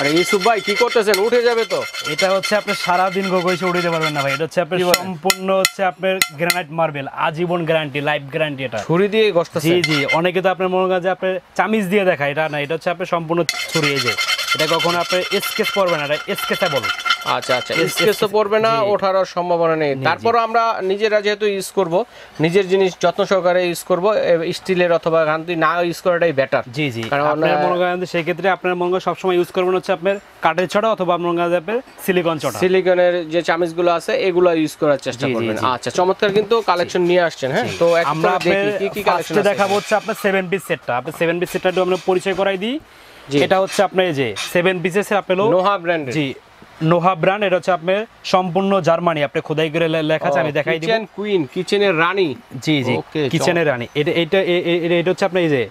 আরে ইউসুফ ভাই কি করতেছেন, উঠে যাবে তো? এটা হচ্ছে আপনি সারা দিন গোগোইছে উঠাইতে পারবেন না ভাই। এটা হচ্ছে আপনার সম্পূর্ণ হচ্ছে আপনার গ্রানাইট মার্বেল, আজীবন গ্যারান্টি, লাইফ গ্যারান্টি। এটা ছুরি দিয়ে ঘষতেছেন? জি জি, অনেকে তো আপনার মনে করেন যে আপনি চামিচ দিয়ে দেখায়, এটা না, এটা হচ্ছে আপনার সম্পূর্ণ ছুরি। এই যে এটা কখনো আপনি স্কেচ পড়বে না, এটা স্কেচেবল। আচ্ছা আচ্ছা, স্কেচ তো পড়বে না, ওঠার সম্ভাবনা নেই। তারপরও আমরা নিজেরা যেহেতু ইউজ করব, নিজের জিনিস যত্ন সহকারে ইউজ করব, স্টিলের অথবা গান্তি না ইউজ করাটাই বেটার। জি জি, কারণ আপনার মনে করেন সেই ক্ষেত্রে আপনার মনে করেন সবসময় ইউজ করবেন হচ্ছে আপনার কাঠের ছড়া অথবা আপনার মনে করেন আপনার সিলিকন ছড়া, সিলিকনের যে চামিচগুলো আছে এগুলো ইউজ করার চেষ্টা করবেন। আচ্ছা, চমৎকার কিন্তু কালেকশন নিয়ে আসছেন। হ্যাঁ, তো আমরা দেখি কি কি কালেকশন আছে। দেখাবো হচ্ছে আপনার 7 পিস সেটটা। আপনি 7 পিস সেটটা আমরা পরিচয় করাই দিই। এটা হচ্ছে আপনার এই যে 7 পিসের আপনার নোহা ব্র্যান্ড। জি, নোহা ব্র্যান্ড। এটা হচ্ছে আপনার সম্পূর্ণ জার্মানি, আপনি খোদাই করে লেখা আছে, আমি দেখাই দিব। কিচেন কুইন, কিচেনের রানী। জি জি, কিচেনের রানী। এটা হচ্ছে আপনার এই যে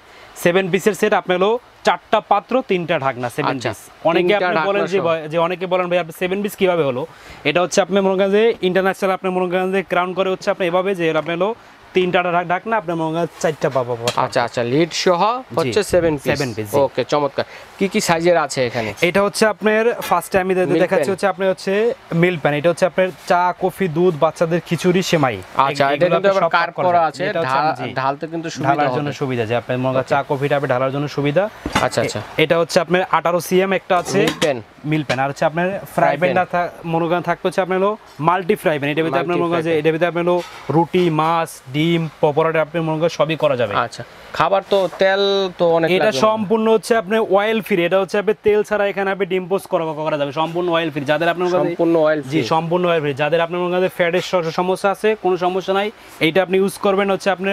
7 পিসের সেট। আপনার হলো 4টা পাত্র 3টা ঢাকনা, 7 পিস। অনেকে আপনি বলেন যে অনেকে বলেন ভাই আপনি 7 পিস কিভাবে হলো। এটা হচ্ছে আপনি মনে করেন যে ইন্টারন্যাশনাল আপনি মনে করেন যে ক্রাউন করে হচ্ছে আপনি এভাবে যে আপনি হলো 3টা ঢাকনা আপনার মনে করেন 4টা পাবো। আচ্ছা আচ্ছা, লিড সহ হচ্ছে 7 পিস। ওকে, চমৎকার। কি কি সাইজের আছে এখানে? এটা হচ্ছে আপনার ফার্স্ট টাইম দেখাচ্ছি হচ্ছে আপনার হচ্ছে মিল প্যান। এটা হচ্ছে আপনার চা, কফি, দুধ, বাচ্চাদের খিচুড়ি, সেমাই। আচ্ছা, এটা কিন্তু আবার কার্ভ করা আছে, ঢালতে কিন্তু সুবিধা, ঢালার জন্য সুবিধা, যে আপনার মনে করেন চা কফিটা আপনি ঢালার জন্য সুবিধা। আচ্ছা আচ্ছা, এটা হচ্ছে আপনার 18 সিএম একটা আছে মিল প্যান। আর হচ্ছে আপনার ফ্রাই প্যানটা মনে করেন থাকতে হচ্ছে আপনার হলো মাল্টি ফ্রাই প্যান। এটার ভিতরে আপনার মনে করেন যে এটার ভিতরে আপনার হলো রুটি, মাছ, ডিম, পকোড়া আপনি মনে করেন সবই করা যাবে। আচ্ছা, খাবার তো তেল তো অনেক, এটা সম্পূর্ণ হচ্ছে আপনি অয়েল ফ্রি। এটা হচ্ছে আপনি তেল ছাড়া এখানে আপনি ডিম পোস্ট করা যাবে, সম্পূর্ণ অয়েল ফ্রি। যাদের আপনার সম্পূর্ণ অয়েল ফ্রি, জি সম্পূর্ণ অয়েল ফ্রি, যাদের আপনার মনে করেন ফ্যাটের সমস্যা আছে, কোনো সমস্যা নাই। এইটা আপনি ইউজ করবেন হচ্ছে আপনি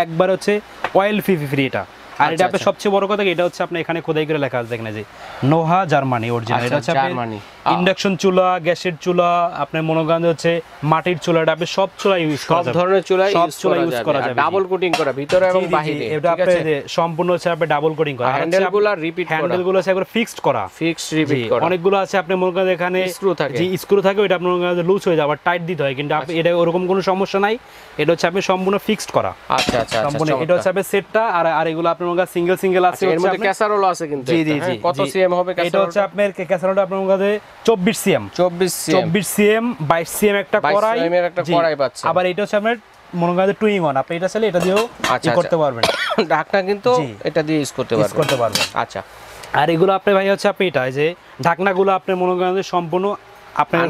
একবার হচ্ছে অয়েল ফ্রি এটা। আর এটা আপনার সবচেয়ে বড় কথা, এটা হচ্ছে আপনি এখানে খোদাই করে লেখা আছে দেখেন যে নোহা জার্মানি অরিজিনাল। এটা হচ্ছে জার্মানি ইন্ডাকশন চুলা, গ্যাসের চুলা, আপনার মনে করেন হচ্ছে মাটির চুলা, এটা আপনি সব চুলা ইউজ করা যাবে, সব ধরনের চুলা ইউজ করা যাবে। ডাবল কোটিং করা ভিতরে এবং বাইরে, এটা আপনি সম্পূর্ণ হচ্ছে আপনি ডাবল কোটিং করা। হ্যান্ডেলগুলো রিপিট করা, হ্যান্ডেলগুলো আছে একবার ফিক্সড করা, রিপিট করা। অনেকগুলো আছে আপনি মনে করেন এখানে স্ক্রু থাকে, ওটা আপনার মনে করেন লুজ হয়ে যায়, আবার টাইট দিতে হয়, কিন্তু আপনি এটা ওরকম কোনো সমস্যা নাই। এটা হচ্ছে আপনি সম্পূর্ণ ফিক্সড করা। আচ্ছা আচ্ছা, সম্পূর্ণ এটা হচ্ছে আপনি সেটটা। আর এগুলো আপনার মনে করেন সিঙ্গেল আছে, এর মধ্যে ক্যাসারোল আছে কিন্তু। জি জি জি, কত সিএম হবে ক্যাসারোল? এটা হচ্ছে আপনার ক্যাসারোলটা আপনার মনে করেন 24 সিএম, 22 সিএম একটা কড়াই, একটা কড়াই পাচ্ছে। আবার এটা হচ্ছে আপনার মনে করেন 2 in 1, আপনি এটা চাইলে এটা দিয়েও করতে পারবেন। ঢাকনা কিন্তু এটা দিয়ে ইউজ করতে পারবেন। আচ্ছা, আর এগুলো আপনি ভাই হচ্ছে আপনি এটা যে ঢাকনাগুলো আপনি মনে করেন সম্পূর্ণ আপনার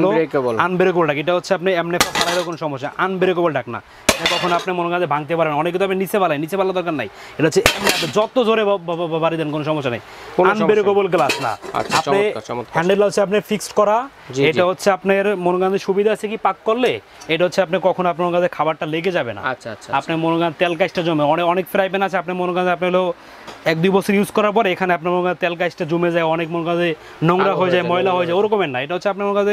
আনব্রেকেবল ঢাকনা। এটা হচ্ছে আপনি এমনি ফালাইলেও কোনো সমস্যা, আনব্রেকেবল ঢাকনা। এটা কখন আপনি মনে করেন ভাঙতে পারেন। অনেকে তো আপনি নিচে পালা দরকার নাই, এটা হচ্ছে যত জোরে বাড়ি দেন কোনো সমস্যা নেই, আনব্রেকেবল গ্লাস না। আপনি হ্যান্ডেল হচ্ছে আপনি ফিক্সড করা। এটা হচ্ছে আপনার মনে করেন সুবিধা আছে কি, পাক করলে এটা হচ্ছে আপনি কখন আপনার কাছে খাবারটা লেগে যাবে না। আচ্ছা আচ্ছা, আপনি মনে করেন তেল কাজটা জমে, অনেক ফ্রাই প্যান আছে আপনি মনে করেন আপনি হলো 1-2 বছর ইউজ করার পরে এখানে আপনার মনে করেন তেল কাজটা জমে যায়, অনেক মনে করেন নোংরা হয়ে যায়, ময়লা হয়ে যায়, ওরকমের না। এটা হচ্ছে আপনার মনে করেন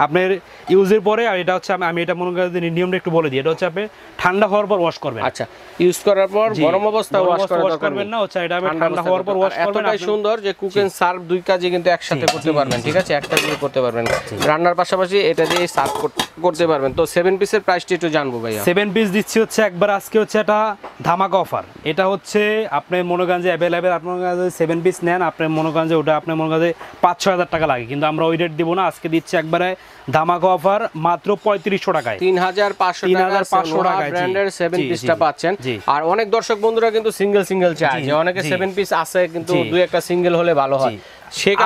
আপনার ইউজের পরে, আর এটা হচ্ছে আমি এটা মনে করেন নিয়মটা একটু বলে দিই। এটা হচ্ছে আপনি ঠান্ডা হওয়ার পর ওয়াশ করবেন। আচ্ছা, ইউজ করার পর গরম অবস্থায় ওয়াশ করবেন না, হচ্ছে এটা আপনি ঠান্ডা হওয়ার পর ওয়াশ করবেন। এতটাই সুন্দর যে কুক এন্ড সার্ভ দুই কাজে কিন্তু একসাথে করতে পারবেন। ঠিক আছে, একটা দিয়ে করতে পারবেন, রান্নার পাশাপাশি এটা দিয়ে সার্ভ করতে পারবেন। তো 7 পিসের প্রাইসটা একটু জানবো ভাইয়া। 7 পিস দিচ্ছি হচ্ছে একবার আজকে হচ্ছে এটা ধামাকা অফার। এটা হচ্ছে আপনি মনে করেন যে অ্যাভেলেবেল, আপনার কাছে 7 পিস নেন আপনি মনে করেন যে ওটা আপনার মনে করেন যে 5-6 হাজার টাকা লাগে, কিন্তু আমরা ওই রেট দিব না। আজকে দিচ্ছি একবারে ধামাকা অফার মাত্র 3500 টাকায়, 3500 টাকায় ব্র্যান্ডের 7 পিসটা পাচ্ছেন। আর অনেক দর্শক বন্ধুরা কিন্তু সিঙ্গেল চায়, যে অনেকে 7 পিস আছে কিন্তু দুই একটা সিঙ্গেল হলে ভালো হয়।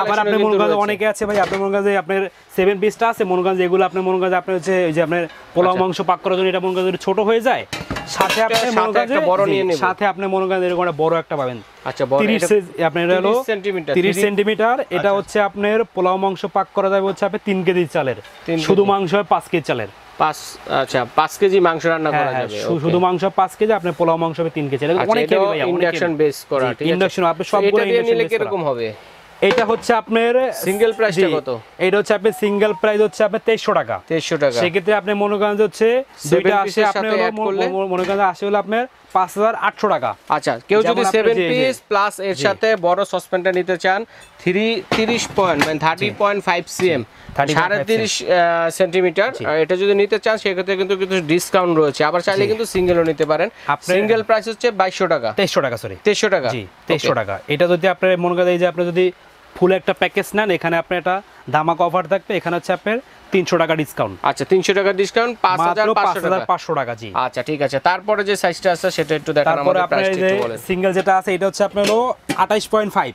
আবার আপনি মনে করেন অনেকে আছে ভাই আপনি মনে করেন যে আপনার 7 পিসটা আছে মনে করেন যে এগুলো আপনি মনে করেন যে আপনি হচ্ছে এই যে আপনার পোলাও মাংস পাক করার জন্য এটা মনে করেন ছোট হয়ে যায়, সাথে আপনি মনে করেন যে বড় নিয়ে নেবেন, সাথে আপনি মনে করেন এরকম একটা বড় একটা পাবেন। আচ্ছা, বড় 30 আপনার হলো 30 সেন্টিমিটার। এটা হচ্ছে আপনার পোলাও মাংস পাক করা যাবে হচ্ছে আপনি 3 কেজি চালের, শুধু মাংস হয় 5 কেজি চালের। 5 কেজি মাংস রান্না করা যাবে, শুধু মাংস 5 কেজি, আপনি পোলাও মাংস হবে 3 কেজি। অনেক হেভি ভাই, ইন্ডাকশন বেস করা। ঠিক আছে, ইন্ডাকশন আপনি সবগুলো নিলে কি রকম হবে? এটা হচ্ছে আপনার সিঙ্গেল প্রাইসটা কত? এটা হচ্ছে আপনার সিঙ্গেল প্রাইস হচ্ছে আপনার 2300 টাকা। 2300 টাকা। সেক্ষেত্রে আপনি মনে করেন হচ্ছে দুইটা আসে আপনি মনে করেন আসে হলো আপনার 5800 টাকা। আচ্ছা, কেউ যদি 7 পিস প্লাস এর সাথে বড় সসপ্যানটা নিতে চান 30 পয়েন্ট মানে 30.5 সিএম 30.5 সেন্টিমিটার, এটা যদি নিতে চান সেক্ষেত্রে কিন্তু কিছু ডিসকাউন্ট রয়েছে। আবার চাইলে কিন্তু সিঙ্গেলও নিতে পারেন। সিঙ্গেল প্রাইস হচ্ছে 2200 টাকা, 2300 টাকা, সরি 2300 টাকা। জি 2300 টাকা। এটা যদি আপনি মনে করেন এই যে আপনি যদি ফুল একটা প্যাকেজ নেন, এখানে আপনার একটা ধামাকা অফার থাকবে, এখানে হচ্ছে আপনার 300 টাকা ডিসকাউন্ট। আচ্ছা 300 টাকা ডিসকাউন্ট, 5500 টাকা। জি আচ্ছা ঠিক আছে। তারপরে যে সাইজটা আছে সেটা একটু দেখান আমাদের, প্রাইসটা একটু বলেন। সিঙ্গেল যেটা আছে এটা হচ্ছে আপনার হলো 28.5,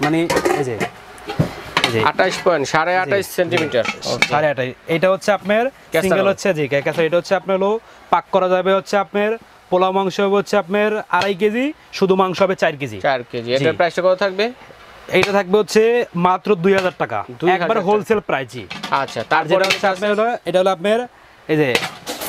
মানে এই যে 28.28 সেন্টিমিটার, 28.5। এটা হচ্ছে আপনার সিঙ্গেল হচ্ছে জি ক্যাকাসা। এটা হচ্ছে আপনার হলো পাক করা যাবে হচ্ছে আপনার পোলাও মাংস হবে হচ্ছে আপনার 2.5 কেজি, শুধু মাংস হবে 4 কেজি। 4 কেজি। এটার প্রাইসটা কত থাকবে? এইটা থাকবে হচ্ছে মাত্র 2000 টাকা, একবার হোলসেল প্রাইস। জি আচ্ছা। তারপরে হচ্ছে আপনার এটা হলো আপনার এই যে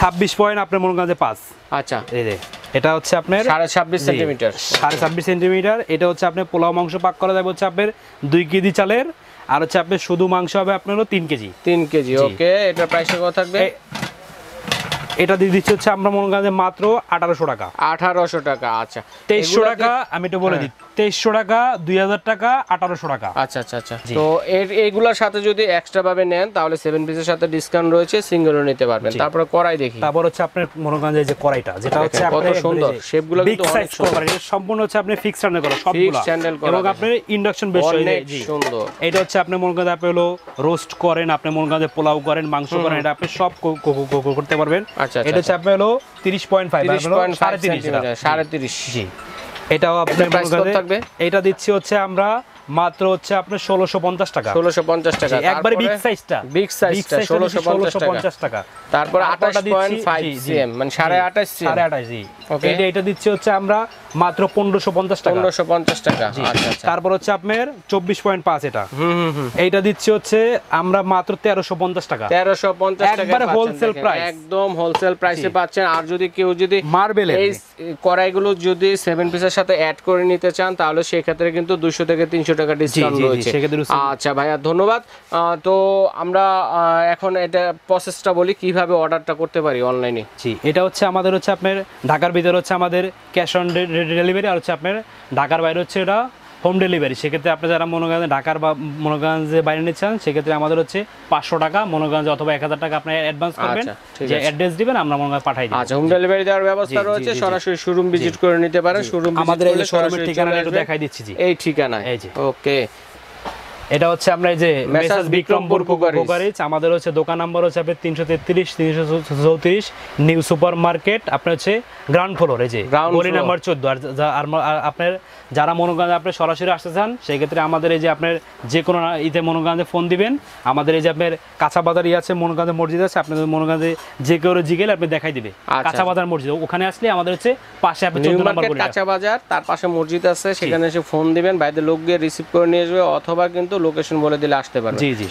26 পয়েন্ট আপনার মনে করেন যে 5। আচ্ছা এই যে এটা হচ্ছে আপনার 26.5 সেন্টিমিটার, 26.5 সেন্টিমিটার। এটা হচ্ছে আপনার পোলাও মাংস পাক করা যাবে হচ্ছে আপনার 2 কেজি চালের, আর হচ্ছে আপনার শুধু মাংস হবে আপনার হলো 3 কেজি। 3 কেজি, ওকে। এটার প্রাইসটা কত থাকবে? এটা দিয়ে দিচ্ছি হচ্ছে আমরা মনে করেন মাত্র 1800 টাকা। 1800 টাকা। আচ্ছা 2300 টাকা, আমি এটা বলে দিই, 2300 টাকা, 2000 টাকা, 1800 টাকা। আচ্ছা আচ্ছা আচ্ছা। তো এইগুলোর সাথে যদি এক্সট্রা ভাবে নেন তাহলে 7 পিসের সাথে ডিসকাউন্ট রয়েছে, সিঙ্গেলও নিতে পারবেন। তারপরে কড়াই দেখি। তারপর হচ্ছে আপনার মনে করেন যে কড়াইটা যেটা হচ্ছে কত সুন্দর, শেপগুলো কিন্তু অনেক সুন্দর, সম্পূর্ণ হচ্ছে আপনি ফিক্সড হ্যান্ডেল করা সবগুলো, এবং আপনার ইন্ডাকশন বেস অনেক সুন্দর। এটা হচ্ছে আপনি মনে করেন আপনি হলো রোস্ট করেন, আপনি মনে করেন পোলাও করেন, মাংস করেন, এটা আপনি সব করতে পারবেন। আচ্ছা এটা হচ্ছে আপনি হলো 30.5, 30.5। জি। এটাও আপনার এটা দিচ্ছি হচ্ছে আমরা মাত্র হচ্ছে আপনার 1650 টাকা। 1650 টাকা একবারে বিগ সাইজটা 1650 টাকা। তারপর 28.5 সিএম মানে 28.5 সিএম। 28.5 জি। ওকে, এটা দিচ্ছি হচ্ছে আমরা মাত্র 1550 টাকা। 1550 টাকা। আচ্ছা আচ্ছা। তারপর হচ্ছে আপনার 24.5 এটা। এইটা দিচ্ছি হচ্ছে আমরা মাত্র 1350 টাকা। 1350 টাকা একবারে হোলসেল প্রাইস, একদম হোলসেল প্রাইসে পাচ্ছেন। আর যদি কেউ যদি মার্বেল এই কড়াইগুলো যদি 7 পিসের সাথে অ্যাড করে নিতে চান তাহলে সেই ক্ষেত্রে কিন্তু 200 থেকে 300 টাকা ডিসকাউন্ট রয়েছে। আচ্ছা ভাইয়া ধন্যবাদ। তো আমরা এখন এটা প্রসেসটা বলি কিভাবে অর্ডারটা করতে পারি অনলাইনে। জি, এটা হচ্ছে আমাদের হচ্ছে আপনার ঢাকার ভিতরে হচ্ছে আমাদের ক্যাশ অন ডেলিভারি, আর হচ্ছে আপনার ঢাকার বাইরে হচ্ছে এটা হোম ডেলিভারি। সেক্ষেত্রে আপনি যারা মনে করেন ঢাকার বা মনে করেন যে বাইরে নিতে চান সেক্ষেত্রে আমাদের হচ্ছে 500 টাকা মনে করেন অথবা 1000 টাকা আপনি অ্যাডভান্স করবেন, যে অ্যাড্রেস দিবেন আমরা মনে করেন পাঠাই দিই। আচ্ছা, হোম ডেলিভারি দেওয়ার ব্যবস্থা রয়েছে, সরাসরি শোরুম ভিজিট করে নিতে পারেন। শোরুম আমাদের এই শোরুমের ঠিকানা একটু দেখাই দিচ্ছি। জি, এই ঠিকানা। এই যে ওকে। এটা হচ্ছে আমরা এই যে মেসাজ বিক্রমপুর কুকারিজ, আমাদের হচ্ছে দোকান নাম্বার হচ্ছে আপনার 333 334 নিউ সুপার মার্কেট, আপনার হচ্ছে গ্রাউন্ড ফ্লোর, এই যে গলি নাম্বার 14। আর আপনার যারা মনে করেন আপনি সরাসরি আসতে চান সেই ক্ষেত্রে আমাদের এই যে আপনার যে কোনো ইতে মনে করেন ফোন দিবেন, আমাদের এই যে আপনার কাঁচা বাজার আছে মনে করেন মসজিদ আছে, আপনাদের মনে করেন যে কেউ জিগেল আপনি দেখাই দিবে কাঁচা বাজার মসজিদ, ওখানে আসলে আমাদের হচ্ছে পাশে আপনি 14 নাম্বার গলি কাঁচা বাজার, তার পাশে মসজিদ আছে, সেখানে এসে ফোন দিবেন, বাইরে লোক গিয়ে রিসিভ করে নিয়ে আসবে, অথবা কিন্তু লোকেশন বলে দিলে আসতে পারবে। জি জি।